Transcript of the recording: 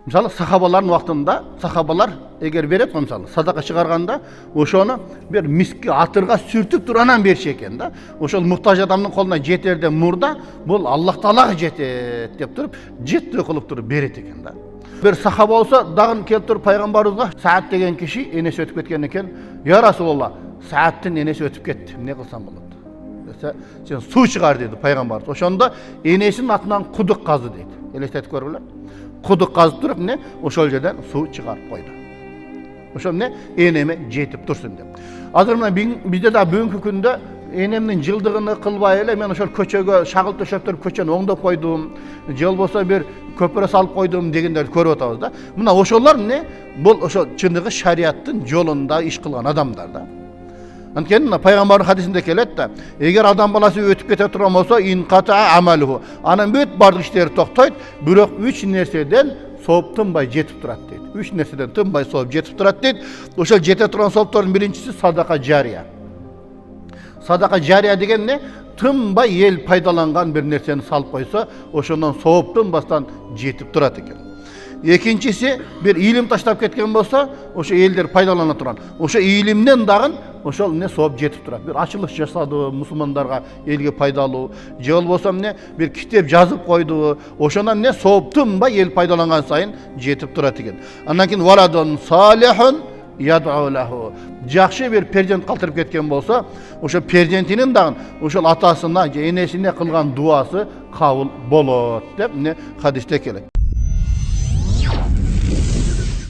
Мысалы сахабалардың уақытында сахабалар егер берет қой, мысалы садақа шығарғанда ошоны бір миске атырға сүртіп тұр анан берші екен да. Ошол мұқтаж адамның қолына жетерде мұрда бұл Аллах Таалаға жетет деп тұрып жетті қылып тұрып берет екен да. Bir sahabe olsa dağın kelip turup Peygamberimizge Saat degen kişi enesi ötüp ketken eken, ya Resulallah Saat'tin enesi ötüp ketti, ne kılsam buladı? Dese, sen su çıkar dedi Peygamberimiz. Oşonda enesinin atından kuduk kazdı dedi. Elestetip görürler. Kuduk kazıp durup ne? Oşol yerden su çıkarıp koydu. Oşol ne? Eneme jetip dursun dedi. Azırmına bizde daha bugünkü günde enemnin jıldığını kılbay ele men oşol köçögө şagыл töşөп turup köçөнү оңдоп койдум, жыл болсо бир көпүрө салып койдум дегендерди көрүп атабыз да. Мына ошолор эмне? Бул ошо чындыгы шариаттын жолунда иш кылган адамдар да. Анткени мына пайгамбардын хадисинде келет да, эгер адам баласы өтүп кете турган болсо инката амалуху. Анын бүт бардык иштери токтойт, бирок 3 нерседен сооп тынбай жетип турат дейт. 3 нерседен тынбай сооп жетип турат дейт. Ошол жете турган сооптордун биринчиси садака жария. Sadaka jariya деген ne? Tınbay el paydalangan bir nerseni salıp koysa, oşondan soğup tınbastan jetip durat eken. Ekinçisi bir ilim taşlap ketken bolsa, oşo elder paydalana turan. Oşo ilimden dagın oşol ne soğup jetip durat. Bir açılış жасады musulmandarga elge paydalуу. Jol bolsam ne? Bir kitep жазып koydu. Oşondan ne soğup tınbay el paydalangan sayın jetip durat eken. Andan keyin waladun salihun yad'u lahu. Жақшы bir перзент калтырып кеткен болса, ошо перзентинин дагы ошол атасына же энесине кылган дуасы кабыл болот деп хадисте келет.